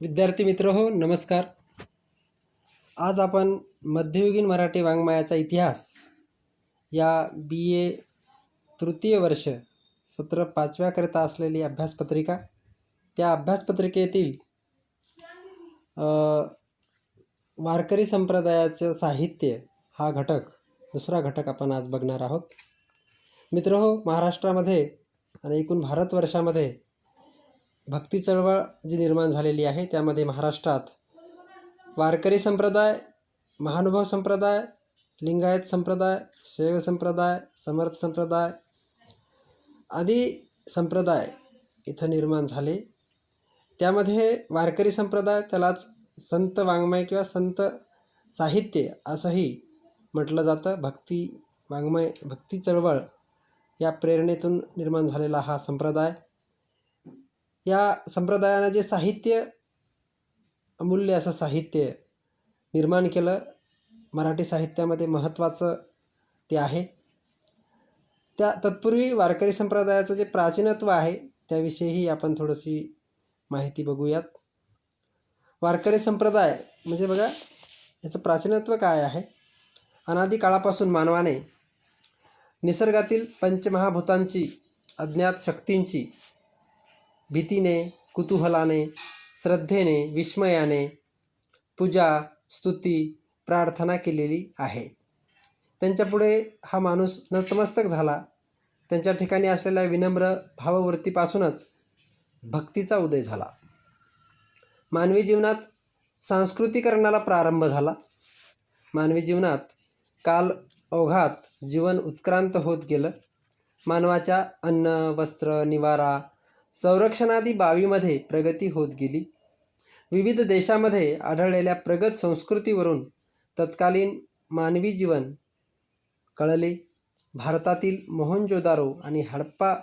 विद्यार्थी मित्र हो, नमस्कार. आज आपण मध्ययुगीन मराठी वाङ्मयाचा इतिहास या BA तृतीय वर्ष सत्र 5व्याकरिता असलेली अभ्यासपत्रिका, त्या अभ्यासपत्रिकेतील वारकरी संप्रदायाचं साहित्य हा घटक, दुसरा घटक आपण आज बघणार आहोत. मित्र हो, महाराष्ट्रामध्ये आणि एकूण भारतवर्षामध्ये भक्ती चळवळ जी निर्माण झालेली आहे त्यामध्ये महाराष्ट्रात वारकरी संप्रदाय, महानुभाव संप्रदाय, लिंगायत संप्रदाय, शैव संप्रदाय, समर्थ संप्रदाय आदी संप्रदाय इथं निर्माण झाले. त्यामध्ये वारकरी संप्रदाय त्यालाच संत वाङ्मय किंवा संत साहित्य असंही म्हटलं जातं. भक्ती वाङ्मय, भक्ती चळवळ या प्रेरणेतून निर्माण झालेला हा संप्रदाय. या संप्रदायानं जे साहित्य, अमूल्य असं साहित्य निर्माण केलं, मराठी साहित्यामध्ये महत्त्वाचं ते आहे. त्या तत्पूर्वी वारकरी संप्रदायाचं जे प्राचीनत्व आहे त्याविषयीही आपण थोडीशी माहिती बघूयात. वारकरी संप्रदाय म्हणजे बघा, याचं प्राचीनत्व काय आहे. अनादी काळापासून मानवाने निसर्गातील पंचमहाभूतांची, अज्ञात शक्तींची भीतीने, कुतूहलाने, श्रद्धेने, विस्मयाने पूजा, स्तुती, प्रार्थना केलेली आहे. त्यांच्यापुढे हा माणूस नतमस्तक झाला. त्यांच्या ठिकाणी असलेल्या विनम्र भाववृत्तीपासूनच भक्तीचा उदय झाला. मानवी जीवनात सांस्कृतिकरणाला प्रारंभ झाला. मानवी जीवनात काल ओघात जीवन उत्क्रांत होत गेलं. मानवाच्या अन्न, वस्त्र, निवारा, संरक्षणादी बाबीमध्ये प्रगती होत गेली. विविध देशामध्ये आढळलेल्या प्रगत संस्कृतीवरून तत्कालीन मानवी जीवन कळले. भारतातील मोहनजोदारो आणि हडप्पा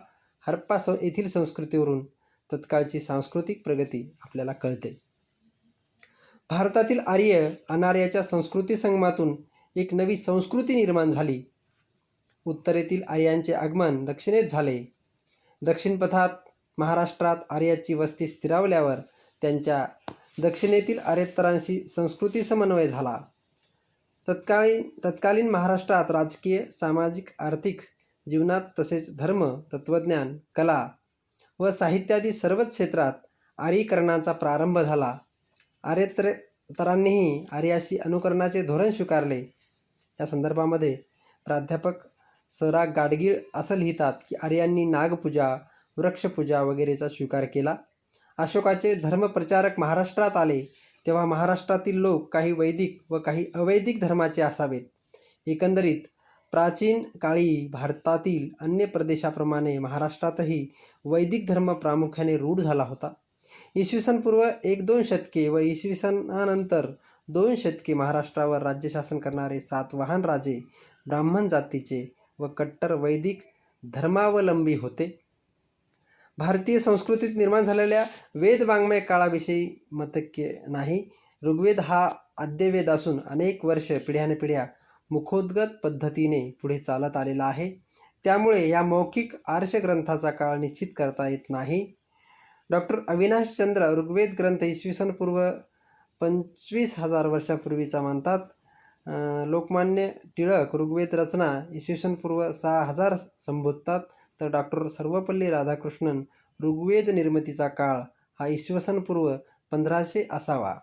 येथील संस्कृतीवरून तत्काळची सांस्कृतिक प्रगती आपल्याला कळते. भारतातील आर्य अनार्याच्या संस्कृती संगमातून एक नवी संस्कृती निर्माण झाली. उत्तरेतील आर्यांचे आगमन दक्षिणेत झाले. दक्षिण पथात महाराष्ट्रात आर्याची वस्ती स्थिरावल्यावर त्यांच्या दक्षिणेतील आर्येतरांशी संस्कृती समन्वय झाला. तत्कालीन महाराष्ट्रात राजकीय, सामाजिक, आर्थिक जीवनात तसेच धर्म, तत्त्वज्ञान, कला व साहित्यादी सर्वच क्षेत्रात आर्यीकरणाचा प्रारंभ झाला. आर्येतरांनीही आर्याशी अनुकरणाचे धोरण स्वीकारले. या संदर्भामध्ये प्राध्यापक स.रा. गाडगीळ असं लिहितात की आर्यांनी नागपूजा, वृक्षपूजा वगैरेचा स्वीकार केला. अशोकाचे धर्मप्रचारक महाराष्ट्रात आले तेव्हा महाराष्ट्रातील लोक काही वैदिक व काही अवैदिक धर्माचे असावेत. एकंदरीत प्राचीन काळी भारतातील अन्य प्रदेशाप्रमाणे महाराष्ट्रातही वैदिक धर्म प्रामुख्याने रूढ झाला होता. इसवी पूर्व 1-2 शतके व इसवी सनानंतर 2 शतके महाराष्ट्रावर राज्यशासन करणारे सातवाहन राजे ब्राह्मण जातीचे व कट्टर वैदिक धर्मावलंबी होते. भारतीय संस्कृतीत निर्माण झालेल्या वेद वाङ्मय काळाविषयी मतक्य नाही. ऋग्वेद हा आद्यवेद असून अनेक वर्ष पिढ्यानपिढ्या मुखोद्गत पद्धतीने पुढे चालत आलेला आहे. त्यामुळे या मौखिक आर्ष ग्रंथाचा काळ निश्चित करता येत नाही. डॉक्टर अविनाशचंद्र ऋग्वेद ग्रंथ इसवी पूर्व 25,000 वर्षापूर्वीचा मानतात. लोकमान्य टिळक ऋग्वेद रचना इसवी पूर्व 6,000 संबोधतात. तर डॉक्टर सर्वपल्ली राधाकृष्णन ऋग्वेद निर्मितीचा काळ हा इसवी पूर्व 1500 असावा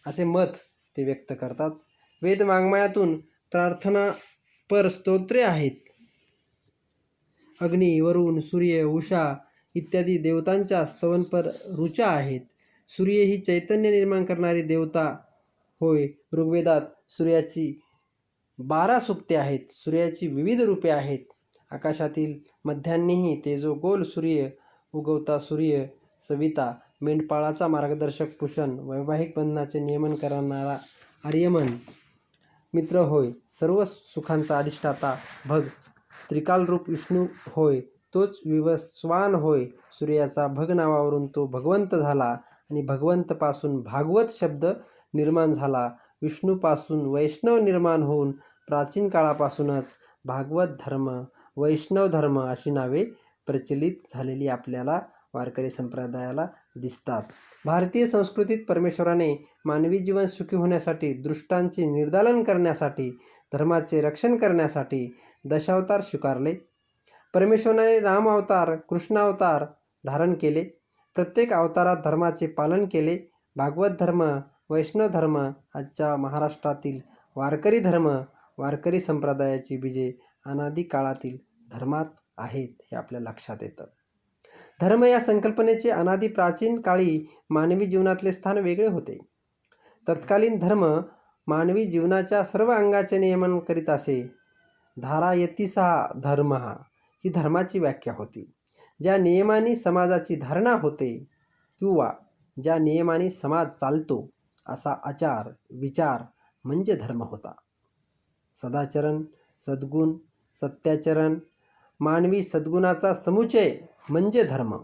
असे मत ते व्यक्त करतात. वेद वाङ्मयातून प्रार्थनापर स्तोत्रे आहेत. अग्नी, वरुण, सूर्य, उषा इत्यादी देवतांच्या स्तवनपर ऋचा आहेत. सूर्य ही चैतन्य निर्माण करणारी देवता होय. ऋग्वेदात सूर्याची 12 सूक्ते आहेत. सूर्याची विविध रूपे आहेत. आकाशातील मध्यान्हीही तेजोगोल सूर्य, उगवता सूर्य, सविता, मेंढपाळाचा मार्गदर्शक पुषण, वैवाहिक बंधनाचे नियमन करणारा आर्यमन. मित्र होय, सर्व सुखांचा अधिष्ठाता भग, त्रिकालरूप विष्णू होय, तोच विवस्वान होय. सूर्याचा भग नावावरून तो भगवंत झाला आणि भगवंतपासून भागवत शब्द निर्माण झाला. विष्णूपासून वैष्णव निर्माण होऊन प्राचीन काळापासूनच भागवत धर्म, वैष्णव धर्म अशी नावे प्रचलित झालेली आपल्याला वारकरी संप्रदायाला दिसतात. भारतीय संस्कृतीत परमेश्वराने मानवी जीवन सुखी होण्यासाठी, दृष्टांचे निर्दालन करण्यासाठी, धर्माचे रक्षण करण्यासाठी दशावतार स्वीकारले. परमेश्वराने राम अवतार, कृष्ण अवतार धारण केले. प्रत्येक अवतारात धर्माचे पालन केले. भागवत धर्म, वैष्णव धर्म, आजच्या महाराष्ट्रातील वारकरी धर्म, वारकरी संप्रदायाची बीजे अनादी काळातील धर्मात आहेत हे आपल्या लक्षात येतं. धर्म या संकल्पनेचे अनादी प्राचीन काळी मानवी जीवनातले स्थान वेगळे होते. तत्कालीन धर्म मानवी जीवनाच्या सर्व अंगाचे नियमन करीत असे. धारायतिसा धर्म ही धर्माची व्याख्या होती. ज्या नियमांनी समाजाची धारणा होते किंवा ज्या नियमांनी समाज चालतो असा आचार विचार म्हणजे धर्म होता. सदाचरण, सद्गुण, सत्याचरण, मानवी सद्गुणाचा समुच्चय म्हणजे धर्म.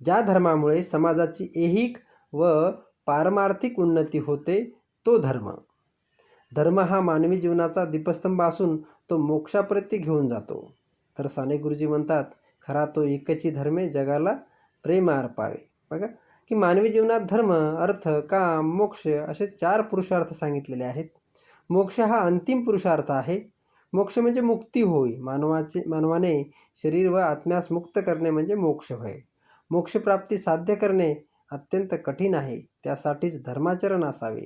ज्या धर्मामुळे समाजाची ऐहिक व पारमार्थिक उन्नती होते तो धर्म. धर्म हा मानवी जीवनाचा दीपस्तंभ असून तो मोक्षाप्रती घेऊन जातो. तर साने गुरुजी म्हणतात, खरा तो एकची धर्मे जगाला प्रेम अर्पावे. बघा की मानवी जीवनात धर्म, अर्थ, काम, मोक्ष असे 4 पुरुषार्थ सांगितलेले आहेत. मोक्ष हा अंतिम पुरुषार्थ आहे. मोक्ष म्हणजे मुक्ती होय. मानवाने शरीर व आत्म्यास मुक्त करणे म्हणजे मोक्ष होय. मोक्षप्राप्ती साध्य करणे अत्यंत कठीण आहे. त्यासाठीच धर्माचरण असावे.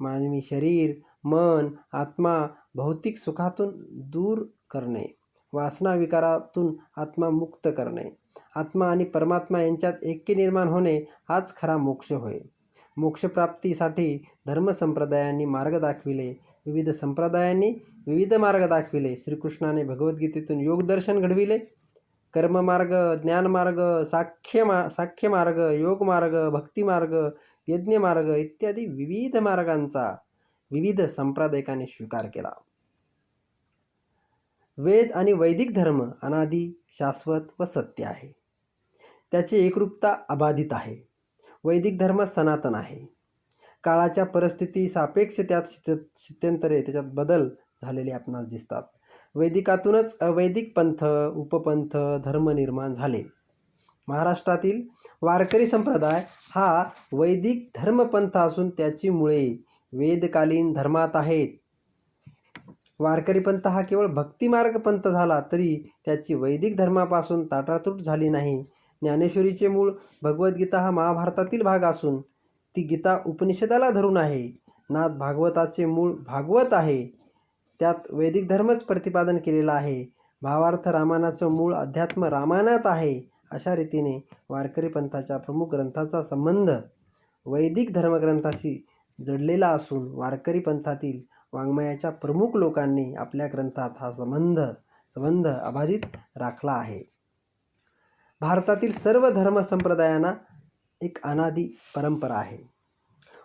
मानवी शरीर, मन, आत्मा भौतिक सुखातून दूर करणे, वासना विकारातून आत्मा मुक्त करणे, आत्मा आणि परमात्मा यांच्यात ऐक्य निर्माण होणे हाच खरा मोक्ष होय. मोक्षप्राप्तीसाठी धर्मसंप्रदायांनी मार्ग दाखविले. विविध संप्रदायांनी विविध मार्ग दाखविले. श्रीकृष्णाने भगवद्गीतेतून योगदर्शन घडविले. कर्ममार्ग, ज्ञानमार्ग, साख्यमार्ग, योगमार्ग, भक्तिमार्ग, यज्ञमार्ग इत्यादी विविध मार्गांचा विविध संप्रदायिकांनी स्वीकार केला. वेद आणि वैदिक धर्म अनादी, शाश्वत व सत्य आहे. त्याची एकरूपता अबाधित आहे. वैदिक धर्म सनातन आहे. काळाच्या परिस्थिती सापेक्ष त्यात स्थित्यंतरे, त्याच्यात बदल झालेले आपणास दिसतात. वैदिकातूनच अवैदिक पंथ, उपपंथ, धर्म निर्माण झाले. महाराष्ट्रातील वारकरी संप्रदाय हा वैदिक धर्मपंथ असून त्याची मुळे वेदकालीन धर्मात आहेत. वारकरी पंथ हा केवळ भक्तिमार्ग पंथ झाला तरी त्याची वैदिक धर्मापासून ताटातूट झाली नाही. ज्ञानेश्वरीचे मूळ भगवद्गीता हा महाभारतातील भाग असून ती गीता उपनिषदाला धरून आहे. नाथ भागवताचे मूळ भागवत आहे. त्यात वैदिक धर्मच प्रतिपादन केलेला आहे. भावार्थ रामायणाचं मूळ अध्यात्म रामायणात आहे. अशा रीतीने वारकरी पंथाच्या प्रमुख ग्रंथाचा संबंध वैदिक धर्मग्रंथाशी जडलेला असून वारकरी पंथातील वाङ्मयाच्या प्रमुख लोकांनी आपल्या ग्रंथात हा संबंध अबाधित राखला आहे. भारतातील सर्व धर्मसंप्रदायांना एक अनादी परंपरा आहे.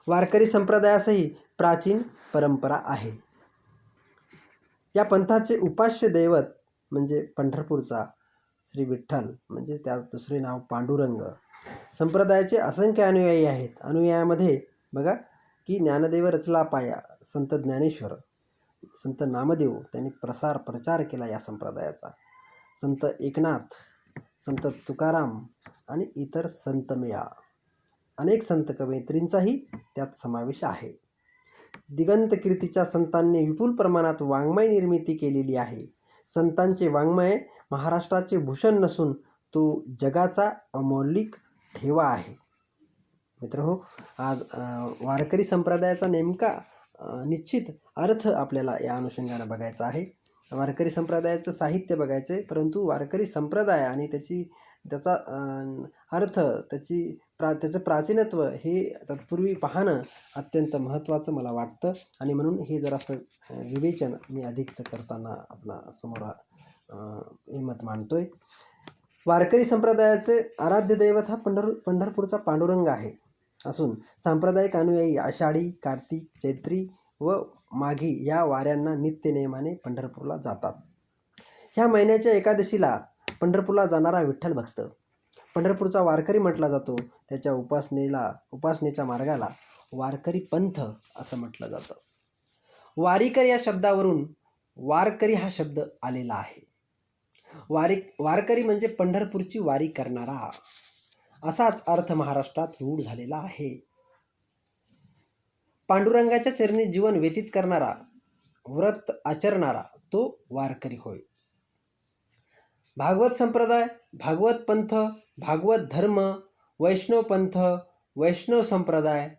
वारकरी संप्रदायासही प्राचीन परंपरा आहे. या पंथाचे उपास्य दैवत म्हणजे पंढरपूरचा श्री विठ्ठल, म्हणजे त्यात दुसरे नाव पांडुरंग. संप्रदायाचे असंख्य अनुयायी आहेत. अनुयायामध्ये बघा की ज्ञानदेव रचला पाया, संत ज्ञानेश्वर, संत नामदेव त्यांनी प्रचार केला या संप्रदायाचा. संत एकनाथ, संत तुकाराम आणि इतर संत मेळा, अनेक संत कवयित्रींचाही त्यात समावेश आहे. दिगंत कीर्तीच्या संतांनी विपुल प्रमाणात वाङ्मय निर्मिती केलेली आहे. संतांचे वाङ्मय महाराष्ट्राचे भूषण नसून तो जगाचा अमौलिक ठेवा आहे. मित्रहो, आज वारकरी संप्रदायाचा नेमका निश्चित अर्थ आपल्याला या अनुषंगाने बघायचा आहे. वारकरी संप्रदायाचं साहित्य बघायचं आहे, परंतु वारकरी संप्रदाय आणि त्याचा अर्थ, त्याचं प्राचीनत्व हे तत्पूर्वी पाहणं अत्यंत महत्त्वाचं मला वाटतं. आणि म्हणून हे जरासं विवेचन मी अधिकचं करताना आपला समोर हे मत मांडतोय. वारकरी संप्रदायाचे आराध्य दैवत हा पंढरपूरचा पांडुरंग आहे असून सांप्रदायिक अनुयायी आषाढी, कार्तिक, चैत्री व माघी या वाऱ्यांना नित्यनेमाने पंढरपूरला जातात. ह्या महिन्याच्या एकादशीला पंढरपूरला जाणारा विठ्ठल भक्त पंढरपूरचा वारकरी म्हटला जातो. त्याच्या उपासनेच्या मार्गाला वारकरी पंथ असं म्हटलं जातं. वारीकर या शब्दावरून वारकरी हा शब्द आलेला आहे. वारकरी म्हणजे पंढरपूरची वारी करणारा. असाच अर्थ महाराष्ट्रात रूढ झालेला आहे. पांडुरंगाच्या चरणी जीवन व्यतीत करणारा, व्रत आचरणारा तो वारकरी होय. भागवत संप्रदाय, भागवत पंथ, भागवत धर्म, वैष्णव पंथ, वैष्णव संप्रदाय,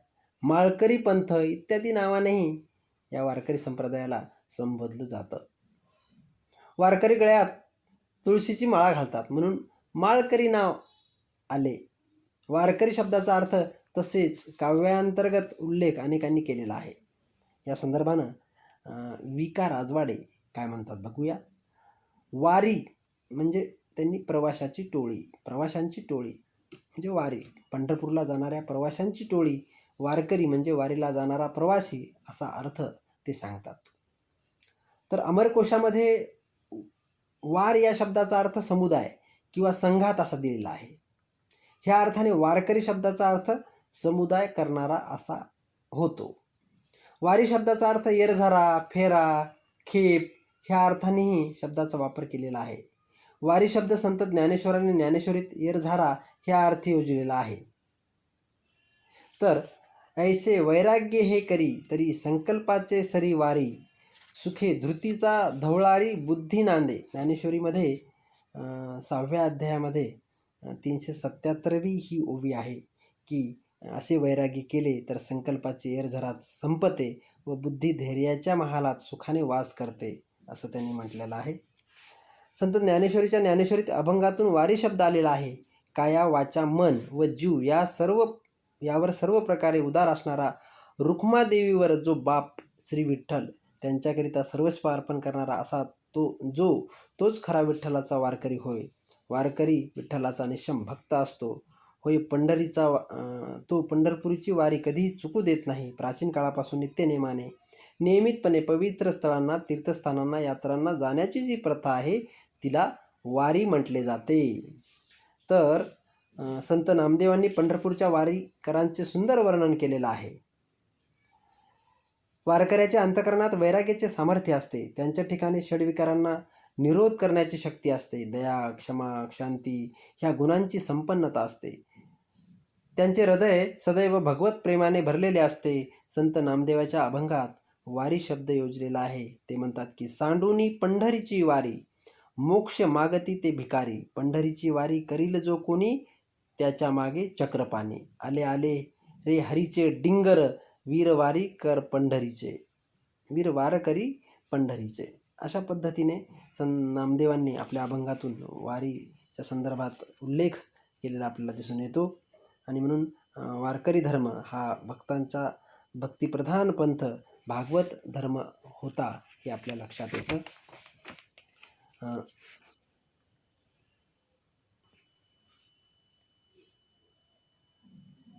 माळकरी पंथ इत्यादी नावानेही या वारकरी संप्रदायाला संबोधलं जातं. वारकरी गळ्यात तुळशीची माळा घालतात म्हणून माळकरी नाव आले. वारकरी शब्दाचा अर्थ तसेच काव्यांतर्गत उल्लेख अनेकांनी केलेला आहे. या संदर्भानं विका राजवाडे काय म्हणतात बघूया. वारी म्हणजे त्यांनी प्रवाशांची टोळी म्हणजे वारी, पंढरपूरला जाणाऱ्या प्रवाशांची टोळी. वारकरी म्हणजे वारीला जाणारा प्रवासी असा अर्थ ते सांगतात. तर अमरकोशामध्ये वार या शब्दाचा अर्थ समुदाय किंवा संघात असा दिलेला आहे. ह्या अर्थाने वारकरी शब्दाचा अर्थ समुदाय करणारा असा होतो. वारी शब्दाचा अर्थ येरझारा, फेरा, खेप ह्या अर्थानेही शब्दाचा वापर केलेला आहे. वारी शब्द संत ज्ञानेश्वरांनी ज्ञानेश्वरीत येरझारा ह्या अर्थी योजलेला आहे. तर ऐसे वैराग्य हे करी तरी संकल्पाचे सरी वारी, सुखे धृतीचा धवळारी बुद्धी नांदे. ज्ञानेश्वरीमध्ये 6व्या अध्यायामध्ये 377वी ही ओवी आहे की असे वैराग्य केले तर संकल्पाचे येरझरात संपते व बुद्धी धैर्याच्या महालात सुखाने वास करते असं त्यांनी म्हटलेलं आहे. संत ज्ञानेश्वरीच्या ज्ञानेश्वरीत अभंगातून वारी शब्द आलेला आहे. काया वाचा मन व जीव यावर सर्व प्रकारे उदार असणारा, रुक्मादेवीवर जो बाप श्री विठ्ठल त्यांच्याकरिता सर्वस्व अर्पण करणारा असा तोच खरा विठ्ठलाचा वारकरी होय. वारकरी विठ्ठलाचा निश्चम भक्त असतो होय. तो पंढरपुरीची वारी कधीही चुकू देत नाही. प्राचीन काळापासून नित्यनेमाने नियमितपणे पवित्र स्थळांना, तीर्थस्थानांना, यात्रांना जाण्याची जी प्रथा आहे तिला वारी म्हटले जाते. तर संत नामदेवांनी पंढरपूरच्या वारीकरांचे सुंदर वर्णन केलेलं आहे. वारकऱ्याच्या अंतःकरणात वैराग्याचे सामर्थ्य असते. त्यांच्या ठिकाणी षड्विकारांना निरोध करण्याची शक्ती असते. दया, क्षमा, शांती ह्या गुणांची संपन्नता असते. त्यांचे हृदय सदैव भगवत प्रेमाने भरलेले असते. संत नामदेवाच्या अभंगात वारी शब्द योजलेला आहे. ते म्हणतात की सांडूनी पंढरीची वारी, मोक्ष मागती ते भिकारी. पंढरीची वारी करील जो कोणी, त्याच्या मागे चक्रपाणी. आले आले रे हरीचे डिंगर, वीर वारी कर पंढरीचे, वीर वार करी पंढरीचे. अशा पद्धतीने नामदेवांनी आपल्या अभंगातून वारीच्या संदर्भात उल्लेख केलेला आपल्याला दिसून येतो. आणि म्हणून वारकरी धर्म हा भक्तांचा भक्तिप्रधान पंथ भागवत धर्म होता हे आपल्या लक्षात येतं.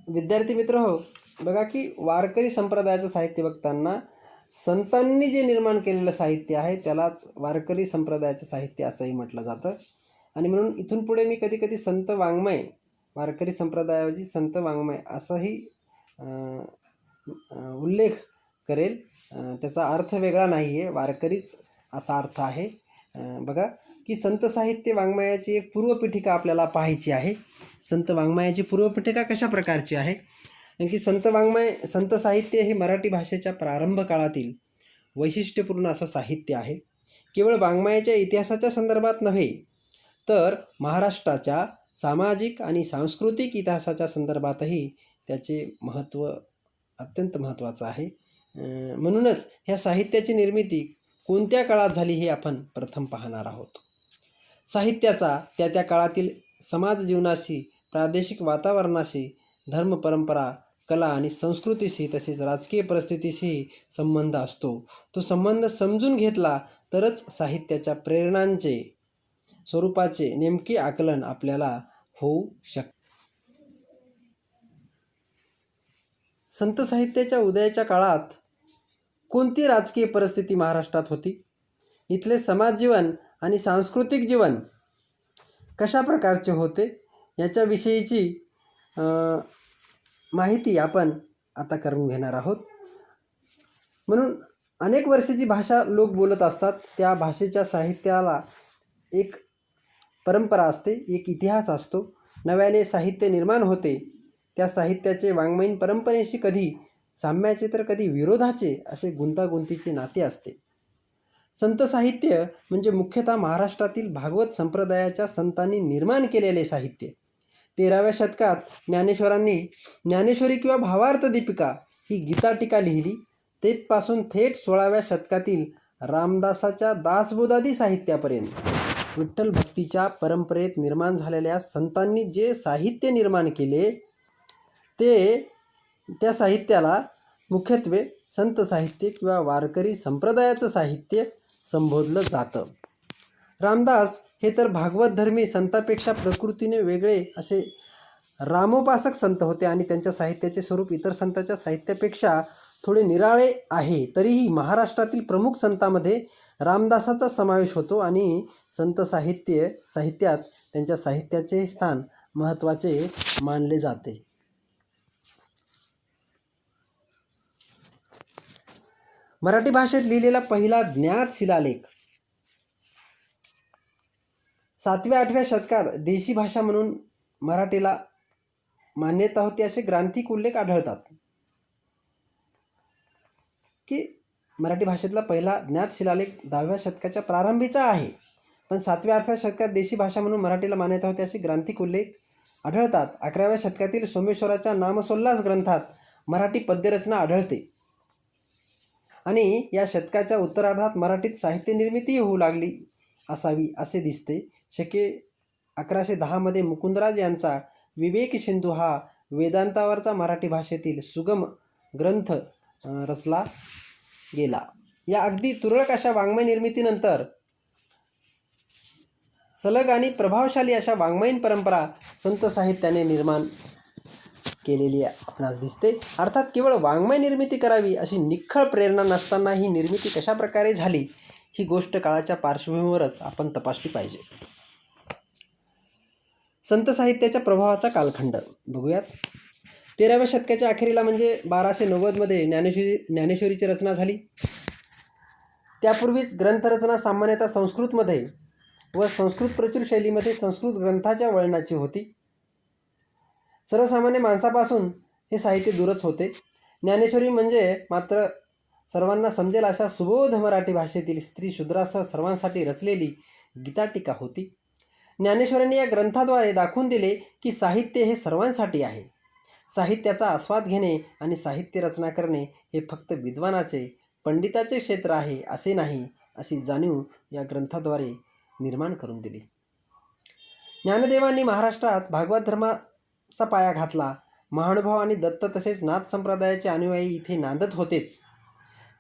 विद्यार्थी मित्र हो, बघा की वारकरी संप्रदायाचं साहित्य बघताना संतांनी जे निर्माण केलेलं साहित्य आहे त्यालाच वारकरी संप्रदायाचं साहित्य असंही म्हटलं जातं. आणि म्हणून इथून पुढे मी कधी कधी संत वाङ्मय, वारकरी संप्रदायाऐवजी संत वाङ्मय असंही उल्लेख करेल. त्याचा अर्थ वेगळा नाही आहे, वारकरीच असा अर्थ आहे. बघा की संत साहित्य वाङ्मयाची एक पूर्वपीठिका आपल्याला पाहायची आहे. संत वाङ्मयाची पूर्वपीठिका कशा प्रकारची आहे की संत साहित्य हे मराठी भाषेच्या प्रारंभ काळातील वैशिष्ट्यपूर्ण असं साहित्य आहे. केवळ वाङ्मयाच्या इतिहासाच्या संदर्भात नव्हे तर महाराष्ट्राच्या सामाजिक आणि सांस्कृतिक इतिहासाच्या संदर्भातही त्याचे महत्त्व अत्यंत महत्त्वाचं आहे. म्हणूनच ह्या साहित्याची निर्मिती कोणत्या काळात झाली हे आपण प्रथम पाहणार आहोत. साहित्याचा त्या काळातील समाज जीवनाशी, प्रादेशिक वातावरणाशी, धर्मपरंपरा, कला आणि संस्कृतीशी तसेच राजकीय परिस्थितीशी संबंध असतो. तो संबंध समजून घेतला तरच साहित्याच्या प्रेरणांचे, स्वरूपाचे नेमके आकलन आपल्याला होऊ शकते. संत साहित्याच्या उदयाच्या काळात कोणती राजकीय परिस्थिती महाराष्ट्रात होती, इथले समाज जीवन आणि सांस्कृतिक जीवन कशा प्रकारचे होते याच्याविषयीची माहिती आपण आता करून घेणार आहोत. म्हणून अनेक वर्षाची भाषा लोक बोलत असतात. त्या भाषेच्या साहित्याला एक परंपरा असते, एक इतिहास असतो. नव्याने साहित्य निर्माण होते. त्या साहित्याचे वाङ्मयीन परंपरेशी कधी साम्याचे तर कधी विरोधाचे असे गुंतागुंतीचे नाते असते. संत साहित्य म्हणजे मुख्यतः महाराष्ट्रातील भागवत संप्रदायाच्या संतांनी निर्माण केलेले साहित्य. 13व्या शतकात ज्ञानेश्वरांनी ज्ञानेश्वरी किंवा भावार्थ दीपिका ही गीताटिका लिहिली. तेथपासून थेट 16व्या शतकातील रामदासाच्या दासबोधादी साहित्यापर्यंत विठ्ठल भक्तीच्या परंपरेत निर्माण झालेल्या संतांनी जे साहित्य निर्माण केले त्या साहित्याला मुख्यत्वे संत साहित्य किंवा वारकरी संप्रदायाचं साहित्य संबोधलं जातं. रामदास हे तर भागवत धर्मी संतांपेक्षा प्रकृतीने वेगळे असे रामोपासक संत होते आणि त्यांच्या साहित्याचे स्वरूप इतर संतांच्या साहित्यापेक्षा थोडे निराळे आहे. तरीही महाराष्ट्रातील प्रमुख संतांमध्ये रामदासाचा समावेश होतो आणि संत साहित्यात त्यांच्या साहित्याचे स्थान महत्त्वाचे मानले जाते. मराठी भाषेत लिहिलेला पहिला ज्ञात शिलालेख 7व्या-8व्या शतकात देशी भाषा म्हणून मराठीला मान्यता होती असे ग्रांथिक उल्लेख आढळतात. की मराठी भाषेतला पहिला ज्ञात शिलालेख 10व्या शतकाच्या प्रारंभीचा आहे, पण 7व्या-8व्या शतकात देशी भाषा म्हणून मराठीला मान्यता होती असे ग्रांथिक उल्लेख आढळतात. 11व्या शतकातील सोमेश्वराच्या नामसोल्लास ग्रंथात मराठी पद्यरचना आढळते आणि या शतकाच्या उत्तरार्धात मराठीत साहित्य निर्मिती होऊ लागली असावी असे दिसते. शके 1110 मुकुंदराज यांचा विवेक सिंधू हा वेदांतावरचा मराठी भाषेतील सुगम ग्रंथ रचला गेला. या अगदी तुरळक अशा वाङ्मय निर्मितीनंतर सलग आणि प्रभावशाली अशा वाङ्मयीन परंपरा संत साहित्याने निर्माण केलेली आपणास दिसते. अर्थात केवळ वाङ्मय निर्मिती करावी अशी निखळ प्रेरणा नसताना ही निर्मिती कशा प्रकारे झाली ही गोष्ट काळाच्या पार्श्वभूमीवरच आपण तपासली पाहिजे. संत साहित्याच्या प्रभावाचा कालखंड बघूयात. 13व्या शतकाच्या अखेरीला म्हणजे 1290 ज्ञानेश्वरीची रचना झाली. त्यापूर्वीच ग्रंथरचना सामान्यतः संस्कृतमध्ये व संस्कृत प्रचूर शैलीमध्ये संस्कृत ग्रंथाच्या वळणाची होती. सर्वसामान्य माणसापासून हे साहित्य दूरच होते. ज्ञानेश्वरी म्हणजे मात्र सर्वांना समजेल अशा सुबोध मराठी भाषेतील स्त्री शूद्रासह सर्वांसाठी रचलेली गीताटिका होती. ज्ञानेश्वरांनी या ग्रंथाद्वारे दाखवून दिले की साहित्य हे सर्वांसाठी आहे. साहित्याचा आस्वाद घेणे आणि साहित्य रचना करणे हे फक्त विद्वानाचे पंडिताचे क्षेत्र आहे असे नाही अशी जाणीव या ग्रंथाद्वारे निर्माण करून दिली. ज्ञानदेवांनी महाराष्ट्रात भागवत धर्माचा पाया घातला. महानुभाव आणि दत्त तसेच नाथ संप्रदायाचे अनुयायी इथे नांदत होतेच.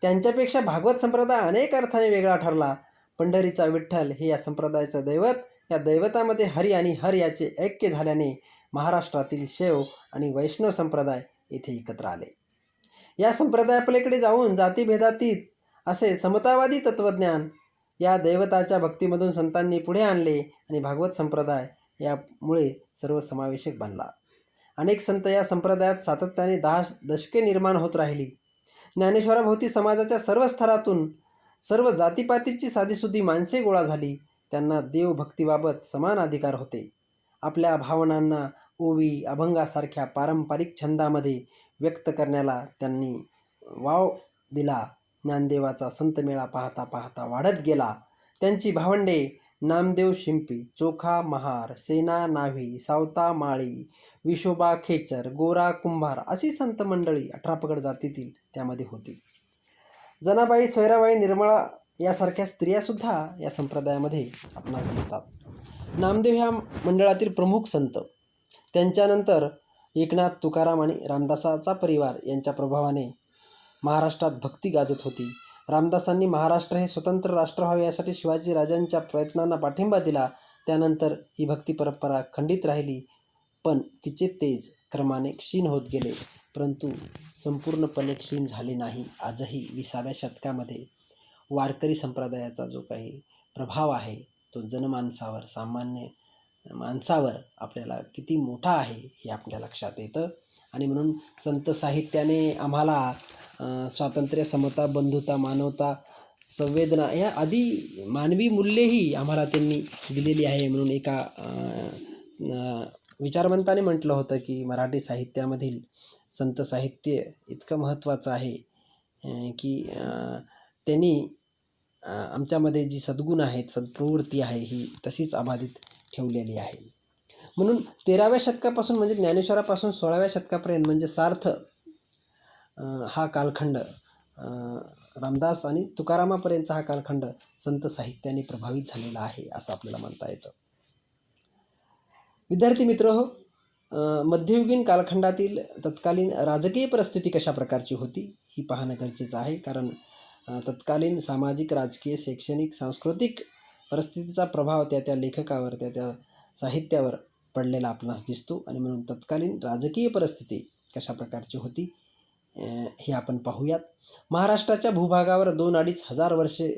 त्यांच्यापेक्षा भागवत संप्रदाय अनेक अर्थाने वेगळा ठरला. पंढरीचा विठ्ठल हे या संप्रदायाचं दैवत. या दैवतामध्ये हरी आणि हर याचे ऐक्य झाल्याने महाराष्ट्रातील शैव आणि वैष्णव संप्रदाय येथे एकत्र आले. या संप्रदायापलीकडे जाऊन जातीभेदातीत असे समतावादी तत्त्वज्ञान या दैवताच्या भक्तीमधून संतांनी पुढे आणले आणि भागवत संप्रदाय यामुळे सर्वसमावेशक बनला. अनेक संत या संप्रदायात सातत्याने 10 दशके निर्माण होत राहिली. ज्ञानेश्वराभोवती समाजाच्या सर्व स्तरातून सर्व जातीपातीची साधीसुधी माणसे गोळा झाली. त्यांना देवभक्तीबाबत समान अधिकार होते. आपल्या भावनांना ओवी अभंगासारख्या पारंपरिक छंदामध्ये व्यक्त करण्याला त्यांनी वाव दिला. ज्ञानदेवाचा संतमेळा पाहता पाहता वाढत गेला. त्यांची भावंडे नामदेव शिंपी, चोखा महार, सेना नाव्ही, सावता माळी, विशोबा खेचर, गोरा कुंभार अशी संत मंडळी 18 पगड जातीतील त्यामध्ये होती. जनाबाई, सोयराबाई, निर्मळा यासारख्या स्त्रियासुद्धा या संप्रदायामध्ये आपणास दिसतात. नामदेव ह्या मंडळातील प्रमुख संत. त्यांच्यानंतर एकनाथ, तुकाराम आणि रामदासाचा परिवार यांच्या प्रभावाने महाराष्ट्रात भक्ती गाजत होती. रामदासांनी महाराष्ट्र हे स्वतंत्र राष्ट्र व्हावे यासाठी शिवाजी राजांच्या प्रयत्नांना पाठिंबा दिला. त्यानंतर ही भक्ती परंपरा खंडित राहिली, पण तिचे तेज क्रमाने क्षीण होत गेले, परंतु संपूर्णपणे क्षीण झाले नाही. आजही 20व्या शतकामध्ये वारकरी संप्रदायाचा जो काही प्रभाव आहे तो जनमानसावर, सामान्य माणसावर आपल्याला किती मोठा आहे हे आपल्या लक्षात येतं. आणि म्हणून संत साहित्याने आम्हाला स्वातंत्र्य, समता, बंधुता, मानवता, संवेदना या आदी मानवी मूल्येही आम्हाला त्यांनी दिलेली आहे. म्हणून एका विचारवंताने म्हटलं होतं की मराठी साहित्यामधील संत साहित्य इतकं महत्त्वाचं आहे की त्यांनी आमच्यामध्ये जी सद्गुण आहेत, सद्प्रवृत्ती आहे, ही तशीच अबाधित ठेवलेली आहे. म्हणून 13व्या शतकापासून म्हणजे ज्ञानेश्वरापासून 16व्या शतकापर्यंत म्हणजे सार्थ हा कालखंड, रामदास आणि तुकारामापर्यंतचा हा कालखंड संत साहित्याने प्रभावित झालेला आहे असं आपल्याला म्हणता येतं. विद्यार्थी मित्रहो, मध्ययुगीन कालखंडातील तत्कालीन राजकीय परिस्थिती कशा प्रकारची होती ही पाहणं गरजेचं आहे. कारण तत्कालीन सामाजिक, राजकीय, शैक्षणिक, सांस्कृतिक परिस्थितीचा प्रभाव त्या लेखकावर, त्या साहित्यावर पडलेला आपणास दिसतो. आणि म्हणून तत्कालीन राजकीय परिस्थिती कशा प्रकारची होती हे आपण पाहूयात. महाराष्ट्राच्या भूभागावर 2-2.5 हजार वर्षे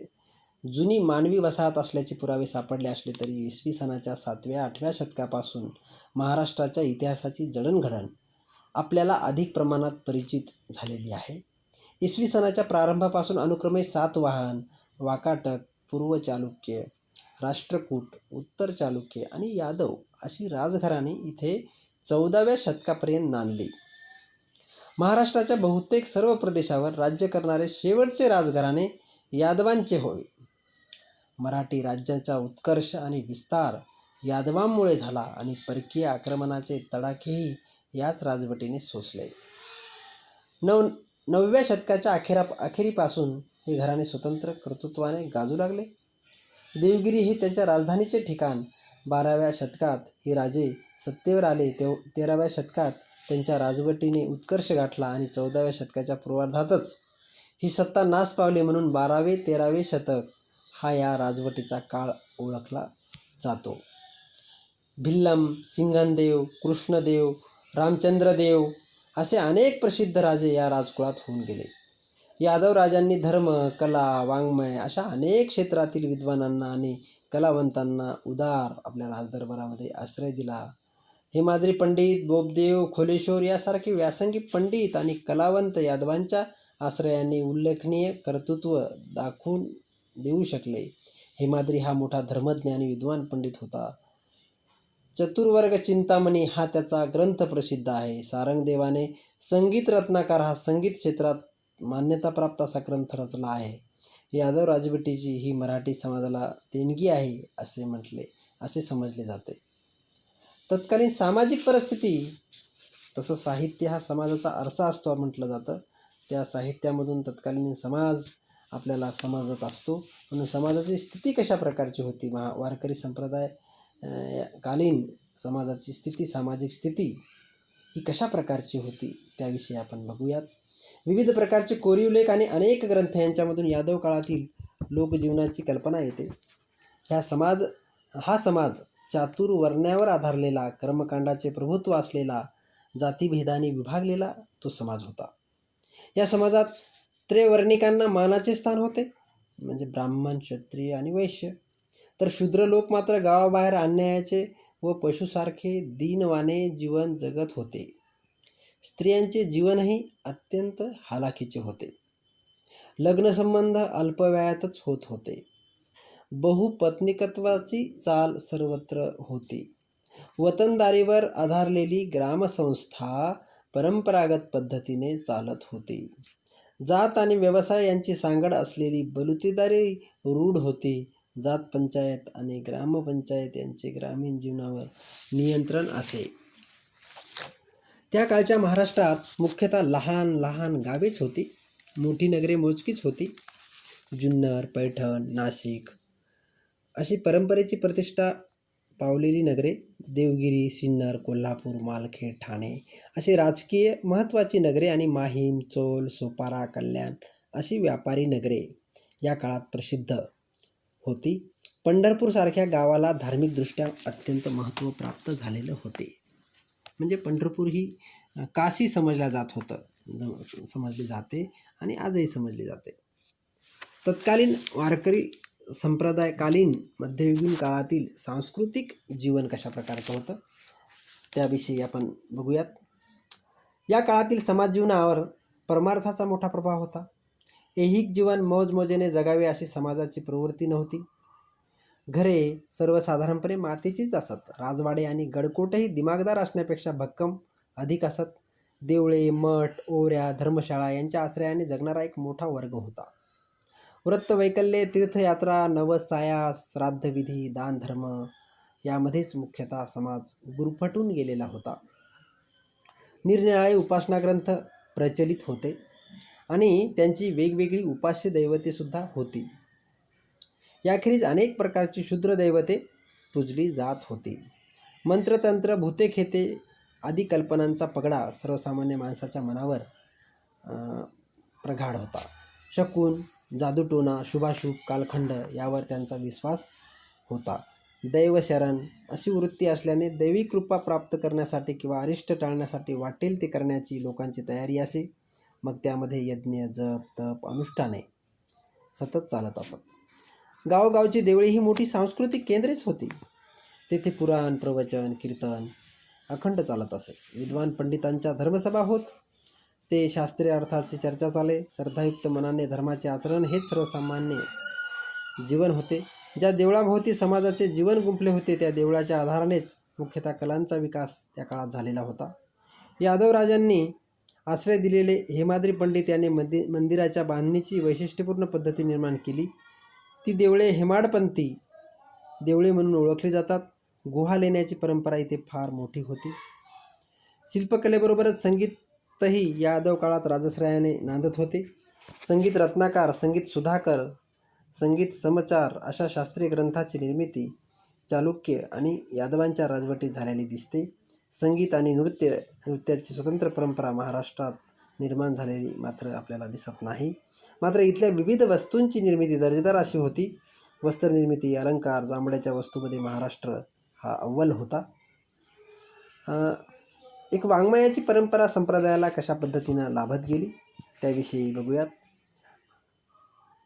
जुनी मानवी वसाहत असल्याचे पुरावे सापडले असले तरी इसवी सनाच्या 7व्या-8व्या शतकापासून महाराष्ट्राच्या इतिहासाची जडणघडण आपल्याला अधिक प्रमाणात परिचित झालेली आहे. इसवी सनाच्या प्रारंभापासून अनुक्रमे सातवाहन, वाकाटक, पूर्व चालुक्य, राष्ट्रकूट, उत्तर चालुक्य आणि यादव अशी राजघराणी इथे 14व्या शतकापर्यंत नांदली. महाराष्ट्राच्या बहुतेक सर्व प्रदेशावर राज्य करणारे शेवटचे राजघराणे यादवांचे होय. मराठी राज्याचा उत्कर्ष आणि विस्तार यादवांमुळे झाला आणि परकीय आक्रमणाचे तडाखेही याच राजवटीने सोसले. 9व्या शतकाच्या अखेरीपासून हे घराणे स्वतंत्र कर्तृत्वाने गाजू लागले. देवगिरी हे त्यांच्या राजधानीचे ठिकाण. 12व्या शतकात हे राजे सत्तेवर आले. 13व्या शतकात त्यांच्या राजवटीने उत्कर्ष गाठला आणि 14व्या शतकाच्या पूर्वार्धातच ही सत्ता नाश पावली. म्हणून 12वे-13वे शतक हा या राजवटीचा काळ ओळखला जातो. भिल्लम, सिंघनदेव, कृष्णदेव, रामचंद्रदेव असे अनेक प्रसिद्ध राजे या राजकुळात होऊन गेले. यादव राजांनी धर्म, कला, वाङ्मय अशा अनेक क्षेत्रातील विद्वानांना आणि कलावंतांना उदार आपल्या राजदरबारामध्ये आश्रय दिला. हेमाद्री पंडित, बोबदेव, खोलेश्वर यासारखे व्यासंगी पंडित आणि कलावंत यादवांच्या आश्रयाने उल्लेखनीय कर्तृत्व दाखवून देऊ शकले. हेमाद्री हा मोठा धर्मज्ञ आणि विद्वान पंडित होता. चतुर्वर्ग चिंतामणी हा त्याचा ग्रंथ प्रसिद्ध आहे. सारंगदेवाने संगीत रत्नाकर हा संगीत क्षेत्रात मान्यताप्राप्त असा ग्रंथ रचला आहे. यादव राजवटीची ही मराठी समाजाला देणगी आहे असे समजले जाते. तत्कालीन सामाजिक परिस्थिती, तसं साहित्य हा समाजाचा आरसा असतो म्हटलं जातं. त्या साहित्यामधून तत्कालीन समाज आपल्याला समजत असतो. म्हणून समाजाची स्थिती कशा प्रकारची होती, वारकरी संप्रदाय कालीन समाजाची स्थिती, सामाजिक स्थिती ही कशा प्रकारची होती त्याविषयी आपण बघूयात. विविध प्रकारचे कोरीव लेख आणि अनेक ग्रंथ यांच्यामधून यादव काळातील लोकजीवनाची कल्पना येते. हा समाज चातुर्वर्ण्यावर आधारलेला, कर्मकांडाचे प्रभुत्व असलेला, जातीभेदाने विभागलेला तो समाज होता. या समाजात त्रैवर्णिकांना मानाचे स्थान होते, म्हणजे ब्राह्मण, क्षत्रिय आणि वैश्य. तर शूद्र लोक मात्र गावाबाहेर अन्यायाचे व पशुसारखे दीनवाणे जीवन जगत होते. स्त्रियांचे जीवनही अत्यंत हालाखीचे होते. लग्नसंबंध अल्पवयातच होत होते. बहुपत्निकत्वाची चाल सर्वत्र होती. वतनदारीवर आधारलेली ग्रामसंस्था परंपरागत पद्धतीने चालत होती. जात आणि व्यवसाय यांची सांगड असलेली बलुतेदारी रूढ होती. जात पंचायत आणि ग्रामपंचायत यांचे ग्रामीण जीवनावर नियंत्रण असे. त्या काळच्या महाराष्ट्रात मुख्यतः लहान लहान गावेच होती. मोठी नगरे मोजकीच होती. जुन्नर, पैठण, नाशिक अशी परंपरेची प्रतिष्ठा पावलेली नगरे, देवगिरी, सिन्नर, कोल्हापूर, मालखेड, ठाणे अशी राजकीय महत्त्वाची नगरे आणि माहीम, चोल, सोपारा, कल्याण अशी व्यापारी नगरे या काळात प्रसिद्ध होती. पंढरपूरसारख्या गावाला धार्मिकदृष्ट्या अत्यंत महत्त्व प्राप्त झालेलं होते. म्हणजे पंढरपूर ही काशी समजल्या जात होतं, समजली जाते आणि आजही समजली जाते. तत्कालीन वारकरी संप्रदायकालीन मध्ययुगीन काळातील सांस्कृतिक जीवन कशा प्रकारचं होतं त्याविषयी आपण बघूयात. या काळातील समाज जीवनावर परमार्थाचा मोठा प्रभाव होता. ऐहिक जीवन मौजमजेने जगावे अशी समाजाची प्रवृत्ती नव्हती. घरे सर्वसाधारणपणे मातीचीच असत. राजवाडे आणि गडकोटही दिमागदार असण्यापेक्षा भक्कम अधिक असत. देवळे, मठ, ओऱ्या, धर्मशाळा यांच्या आश्रयाने जगणारा एक मोठा वर्ग होता. व्रतवैकल्ये, तीर्थयात्रा, नवस, सायास, श्राद्धविधी, दानधर्म यामध्येच मुख्यतः समाज गुरफटून गेलेला होता. निरनिराळे उपासना ग्रंथ प्रचलित होते आणि त्यांची वेगवेगळी उपास्य दैवतेसुद्धा होती. याखेरीज अनेक प्रकारची क्षुद्र दैवते पूजली जात होती. मंत्रतंत्र, भूतेखेते आदी कल्पनांचा पगडा सर्वसामान्य माणसाच्या मनावर प्रगाढ होता. शकुन, जादूटोणा, शुभाशुभ, कालखंड यावर त्यांचा विश्वास होता. दैवशरण अशी वृत्ती असल्याने दैवी कृपा प्राप्त करण्यासाठी किंवा अरिष्ट टाळण्यासाठी वाटेल ते करण्याची लोकांची तयारी असे. मग त्यामध्ये यज्ञ, जप, तप, अनुष्ठाने सतत चालत असत. गावोगावची देवळे ही मोठी सांस्कृतिक केंद्रेच होती. तेथे पुराण, प्रवचन, कीर्तन अखंड चालत असे. विद्वान पंडितांच्या धर्मसभा होत. ते शास्त्रीय अर्थाची चर्चा चाले. श्रद्धायुक्त मनाने धर्माचे आचरण हेच सर्वसामान्य जीवन होते. ज्या देवळाभोवती समाजाचे जीवन गुंफले होते त्या देवळाच्या आधारानेच मुख्यतः कलांचा विकास त्या काळात झालेला होता. यादव राजांनी आश्रय दिलेले हेमाद्री पंडित यांनी मंदिराच्या बांधणीची वैशिष्ट्यपूर्ण पद्धती निर्माण केली. ती देवळे हेमाडपंथी देवळे म्हणून ओळखली जातात. गुहा लेण्याची परंपरा इथे फार मोठी होती. शिल्पकलेबरोबरच संगीतही यादव काळात राजश्रयाने नांदत होते. संगीत रत्नाकर, संगीत सुधाकर, संगीत समाचार अशा शास्त्रीय ग्रंथाची निर्मिती चालुक्य आणि यादवांच्या राजवटीत झालेली दिसते. संगीत आणि नृत्याची स्वतंत्र परंपरा महाराष्ट्रात निर्माण झालेली मात्र आपल्याला दिसत नाही. मात्र इथल्या विविध वस्तूंची निर्मिती दर्जेदार अशी होती. वस्त्रनिर्मिती, अलंकार, जांभळ्याच्या वस्तूंमध्ये महाराष्ट्र हा अव्वल होता. एक वाङ्मयाची परंपरा संप्रदायाला कशा पद्धतीनं लाभत गेली त्याविषयी बघूयात.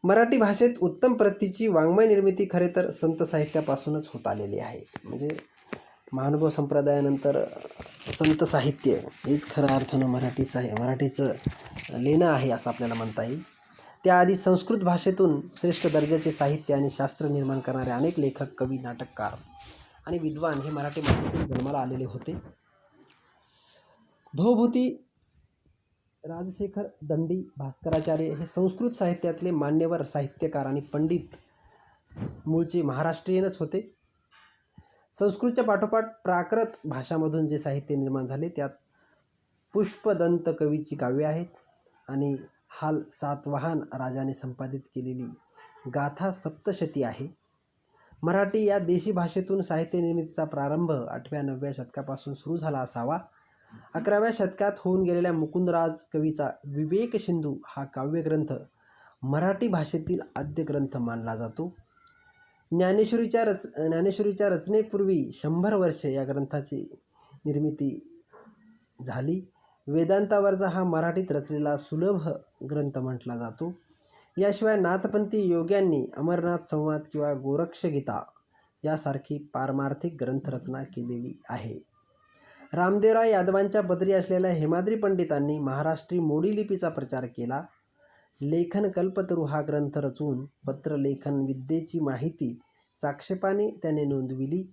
मराठी भाषेत उत्तम प्रतीची वाङ्मय निर्मिती खरे तर संत साहित्यापासूनच होत आलेली आहे. म्हणजे महानुभव संप्रदायानंतर संत साहित्य हेच खऱ्या अर्थानं मराठीचं लेणं आहे असं आपल्याला म्हणता येईल. त्याआधी संस्कृत भाषेतून श्रेष्ठ दर्जाचे साहित्य आणि शास्त्र निर्माण करणारे अनेक लेखक, कवी, नाटककार आणि विद्वान हे मराठी भाषेतून जन्माला आलेले होते. भवभूती, राजशेखर दंडी, भास्कराचार्य हे संस्कृत साहित्यातले मान्यवर साहित्यकार आणि पंडित मूळचे महाराष्ट्रीयनच होते. संस्कृतच्या पाठोपाठ प्राकृत भाषामधून जे साहित्य निर्माण झाले त्यात पुष्पदंत कवीची काव्ये आहेत आणि हाल सातवाहन राजाने संपादित केलेली गाथा सप्तशती आहे. मराठी या देशी भाषेतून साहित्य निर्मितीचा प्रारंभ 8व्या-9व्या शतकापासून सुरू झाला असावा. 11व्या शतकात होऊन गेलेल्या मुकुंदराज कवीचा विवेक सिंधू हा काव्यग्रंथ मराठी भाषेतील आद्य ग्रंथ मानला जातो. ज्ञानेश्वरीच्या रचनेपूर्वी 100 वर्षे या ग्रंथाची निर्मिती झाली. वेदांतावरचा हा मराठीत रचलेला सुलभ ग्रंथ म्हटला जातो. याशिवाय नाथपंथी योग्यांनी अमरनाथ संवाद किंवा गोरक्षगीता यासारखी पारमार्थिक ग्रंथरचना केलेली आहे. रामदेवराय यादवांच्या पदरी असलेल्या हेमाद्री पंडितांनी महाराष्ट्री मोडी लिपीचा प्रचार केला. लेखन कल्पतरू हा ग्रंथ रचून पत्रलेखन विद्येची माहिती साक्षेपाने त्याने नोंदविली.